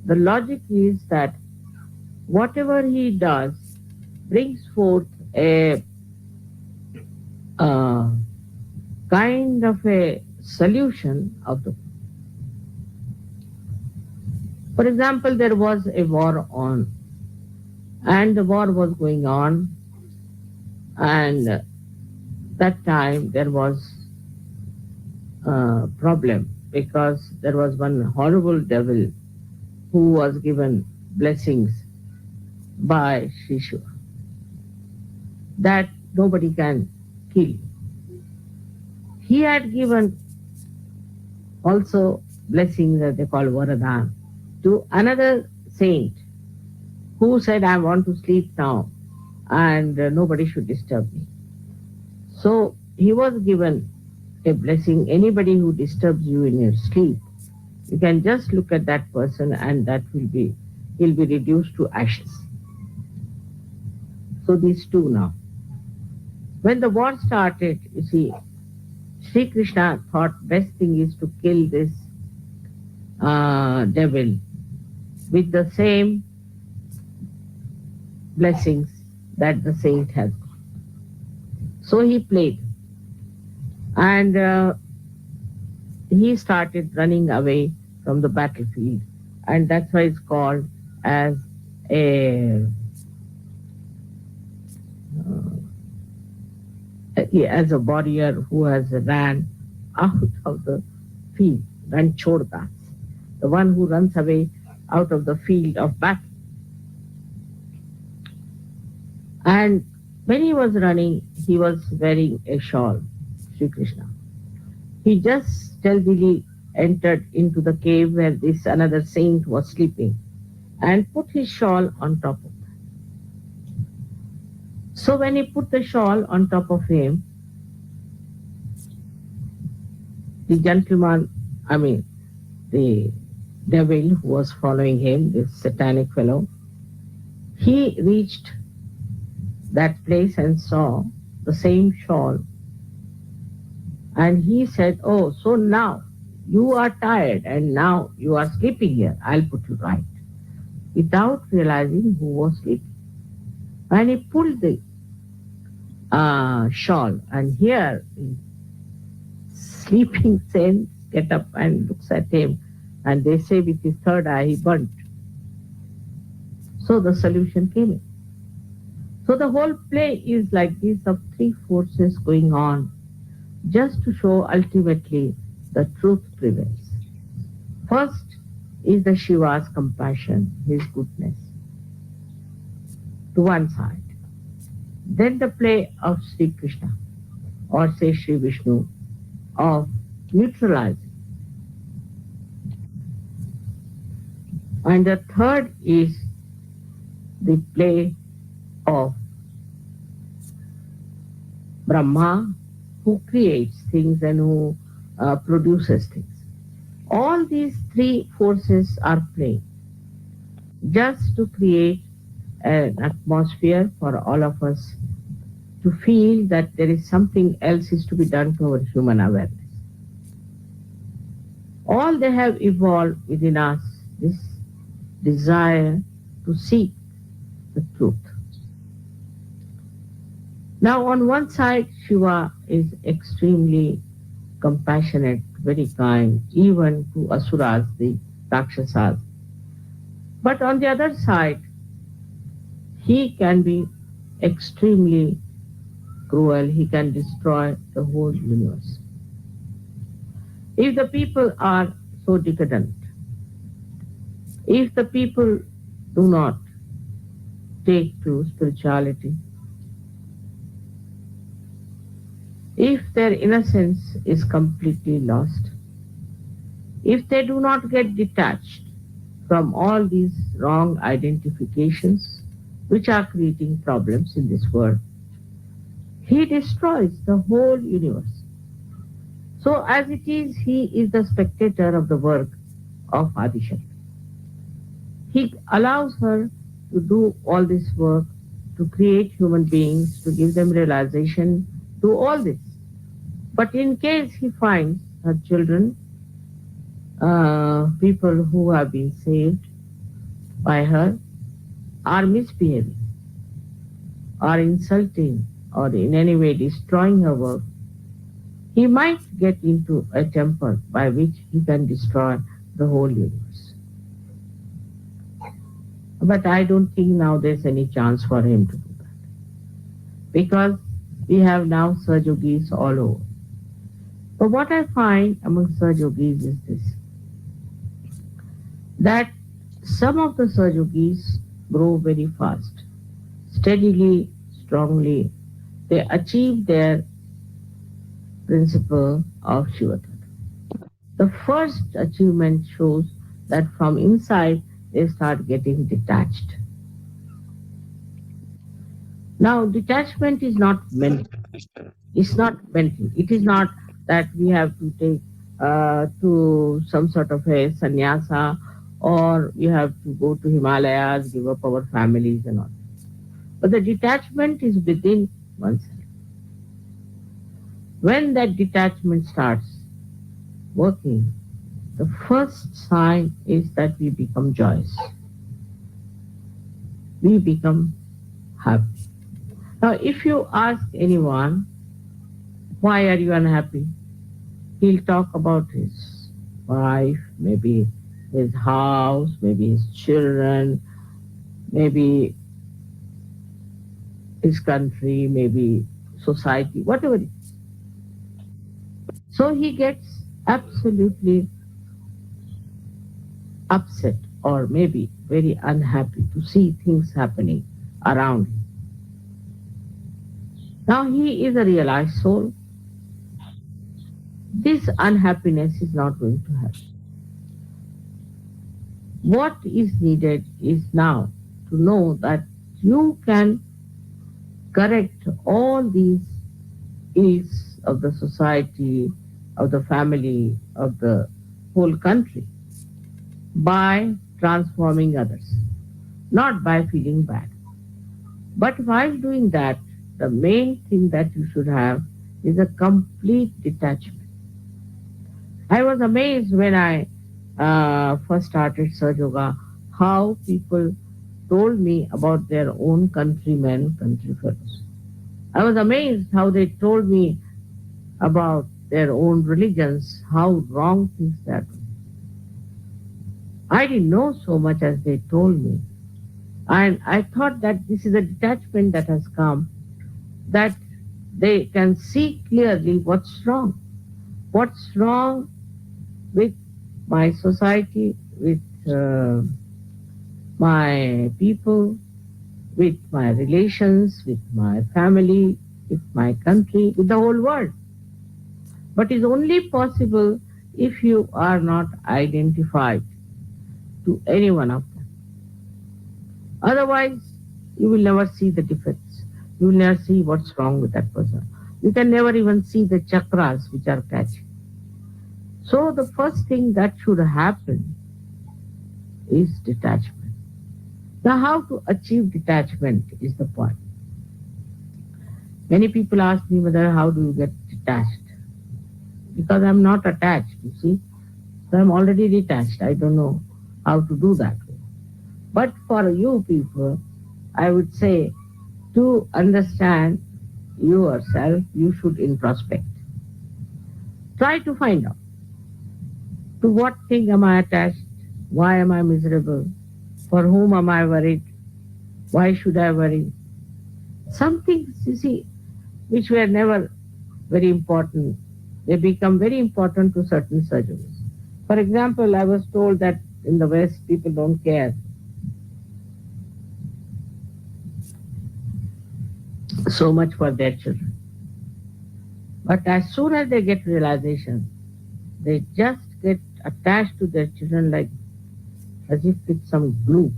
The logic is that whatever he does brings forth a kind of a solution of the. For example, there was a war on, and the war was going on, and that time there was a problem because there was one horrible devil who was given blessings by Sri Shiva that nobody can kill. He had given also blessings that they call Varadan to another saint who said, I want to sleep now and nobody should disturb me. So he was given a blessing. Anybody who disturbs you in your sleep, you can just look at that person and he'll be reduced to ashes. So these two now. When the war started, you see, Sri Krishna thought best thing is to kill this devil with the same blessings that the saint has. So he played, and he started running away from the battlefield, and that's why it's called as a warrior who has ran out of the field, Ranchodas, the one who runs away out of the field of battle. And when he was running, he was wearing a shawl, Sri Krishna. He just stealthily entered into the cave where this another saint was sleeping and put his shawl on top of that. So when he put the shawl on top of him, the devil who was following him, this satanic fellow, he reached that place and saw the same shawl. And he said, oh, so now you are tired and now you are sleeping here. I'll put you right. Without realizing who was sleeping. And he pulled the shawl, and here the sleeping saint get up and looks at him, and they say with his third eye he burnt. So the solution came in. So the whole play is like this, of three forces going on, just to show ultimately the truth prevails. First is the Shiva's compassion, his goodness, to one side. Then the play of Sri Krishna, or say Sri Vishnu, of neutralizing. And the third is the play of Brahma, who creates things and who produces things. All these three forces are playing just to create an atmosphere for all of us to feel that there is something else is to be done to our human awareness. All they have evolved within us, this desire to seek the truth. Now on one side, Shiva is extremely compassionate, very kind, even to asuras, the Rakshasas. But on the other side, he can be extremely cruel. He can destroy the whole universe. If the people are so decadent, if the people do not take to spirituality, if their innocence is completely lost, if they do not get detached from all these wrong identifications which are creating problems in this world, he destroys the whole universe. So as it is, he is the spectator of the work of Adishakti. He allows her to do all this work, to create human beings, to give them realization, do all this. But in case he finds her children, people who have been saved by her, are misbehaving, are insulting, or in any way destroying her work, he might get into a temper by which he can destroy the whole universe. But I don't think now there's any chance for him to do that, because we have now Sahaja Yogis all over. But what I find among Sahaja Yogis is this, that some of the Sahaja Yogis grow very fast, steadily, strongly. They achieve their principle of Shiva Tattva. The first achievement shows that from inside they start getting detached. Now, detachment is not mental. It's not mental. It is not that we have to take to some sort of a sannyasa, or we have to go to Himalayas, give up our families and all. But the detachment is within oneself. When that detachment starts working, the first sign is that we become joyous. We become happy. Now, if you ask anyone, why are you unhappy? He'll talk about his wife, maybe his house, maybe his children, maybe his country, maybe society, whatever it is. So he gets absolutely upset or maybe very unhappy to see things happening around him. Now he is a realized soul. This unhappiness is not going to happen. What is needed is now to know that you can correct all these ills of the society, of the family, of the whole country by transforming others, not by feeling bad. But while doing that, the main thing that you should have is a complete detachment. I was amazed when I first started Sahaja Yoga, how people told me about their own countrymen, country fellows. I was amazed how they told me about their own religions, how wrong things they are doing. I didn't know so much as they told me. And I thought that this is a detachment that has come, that they can see clearly what's wrong. What's wrong with my society, with my people, with my relations, with my family, with my country, with the whole world. But it's only possible if you are not identified to any one of them. Otherwise, you will never see the defects. You will never see what's wrong with that person. You can never even see the chakras which are catching. So the first thing that should happen is detachment. Now, how to achieve detachment is the point. Many people ask me, Mother, how do you get detached? Because I'm not attached, you see. So I'm already detached. I don't know how to do that. But for you people, I would say, to understand yourself, you should introspect. Try to find out. To what thing am I attached? Why am I miserable? For whom am I worried? Why should I worry? Some things, you see, which were never very important, they become very important to certain surgeons. For example, I was told that in the West people don't care so much for their children. But as soon as they get realization, they just get attached to their children like as if with some glue.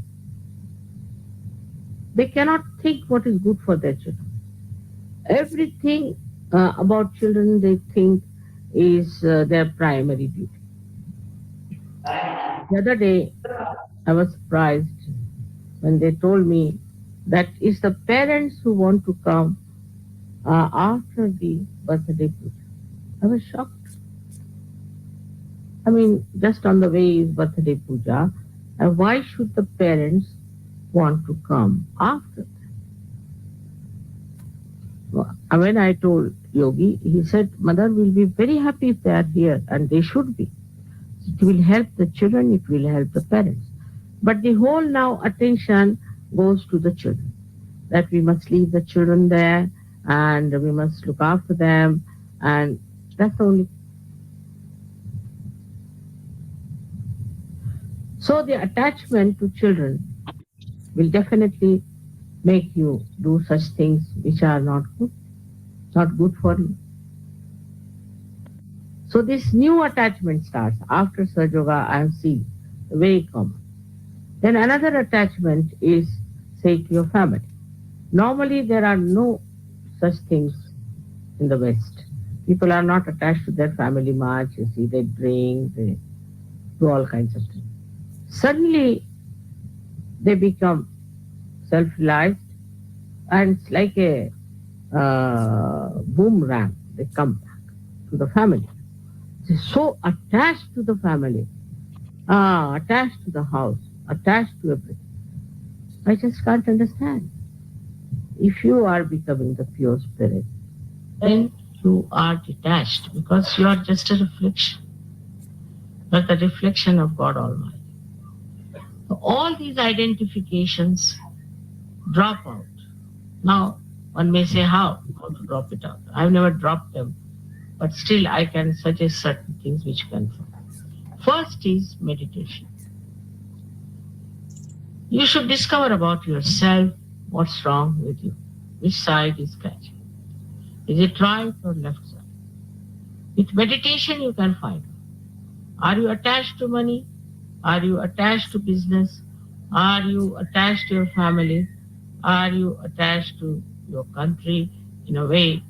They cannot think what is good for their children. Everything about children they think is their primary duty. The other day, I was surprised when they told me that it's the parents who want to come after the birthday puja. I was shocked. I mean, just on the way is birthday puja, and why should the parents want to come after that? When I told Yogi, he said, Mother will be very happy if they are here, and they should be. It will help the children, it will help the parents. But the whole now attention goes to the children, that we must leave the children there and we must look after them, and that's the only. So the attachment to children will definitely make you do such things which are not good for you. So this new attachment starts after Sahaja Yoga. I have seen very common. Then another attachment is, say, to your family. Normally there are no such things in the West. People are not attached to their family much. You see, they drink, they do all kinds of things. Suddenly they become self-realized, and it's like a boomerang. They come back to the family. They're so attached to the family, attached to the house, attached to everything. I just can't understand. If you are becoming the pure spirit, then you are detached because you are just a reflection, but the reflection of God Almighty. So all these identifications drop out. Now, one may say, how to drop it out? I've never dropped them, but still I can suggest certain things which can come. First is meditation. You should discover about yourself what's wrong with you. Which side is scratching? Is it right or left side? With meditation you can find out. Are you attached to money? Are you attached to business? Are you attached to your family? Are you attached to your country in a way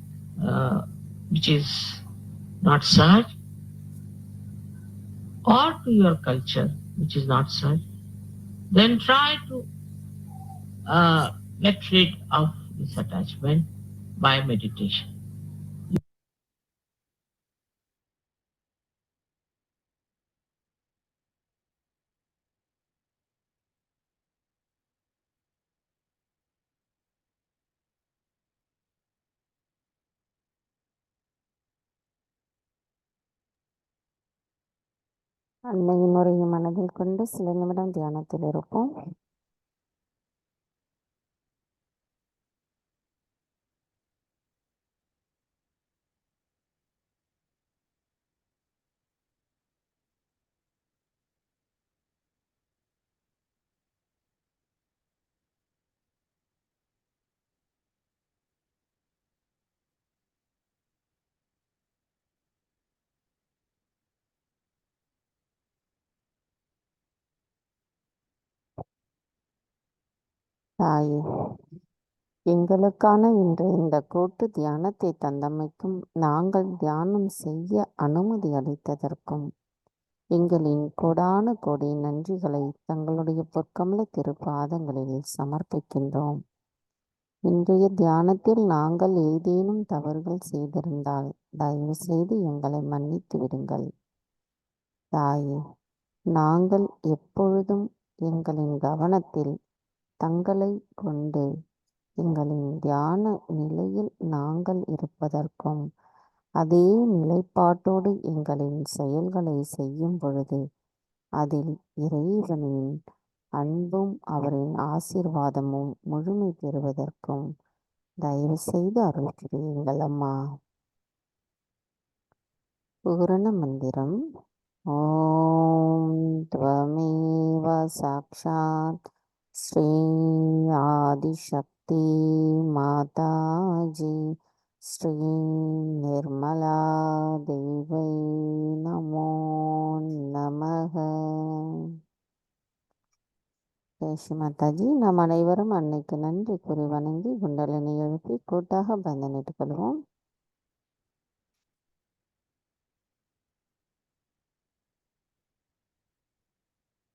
which is not such? Or to your culture which is not such? Then try to get rid of this attachment by meditation. அன்னையின் உரையை மனதில் கொண்டு சில நிமிடம் தியானத்தில் இருப்போம். தாயே, எங்களுக்கான இன்று இந்த கூட்டு தியானத்தை தந்தமைக்கும், நாங்கள் தியானம் செய்ய அனுமதி அளித்ததற்கும் எங்களின் கோடான கோடி நன்றிகளை தங்களுடைய பொற்கமல திருப்பாதங்களில் சமர்ப்பிக்கின்றோம். இன்றைய தியானத்தில் நாங்கள் ஏதேனும் தவறுகள் செய்திருந்தால் தயவு செய்து எங்களை மன்னித்து விடுங்கள். தாயே, நாங்கள் எப்பொழுதும் எங்களின் கவனத்தில் தங்களை கொண்டு எங்களின் தியான நிலையில் நாங்கள் இருப்பதற்கும் அதே நிலைப்பாட்டோடு எங்களின் செயல்களை செய்யும் பொழுது அதில் இறைவனின் அன்பும் அவரின் ஆசீர்வாதமும் முழுமை பெறுவதற்கும் தயவு செய்து அருள் புரியுங்கள் அம்மா. பூரண மந்திரம். ஓம் த்வமேவ சாக்ஷாத் ஸ்ரீ ஆதிசக்தி மாதாஜி ஸ்ரீ நிர்மலா தேவை நமோ நமக. ஜெய்ஸ்ரீ மாதாஜி. நாம் அனைவரும் அன்னைக்கு நன்றி கூறி வணங்கி குண்டலினி எழுப்பி கூட்டாக பந்தனிட்டுக் கொள்வோம்.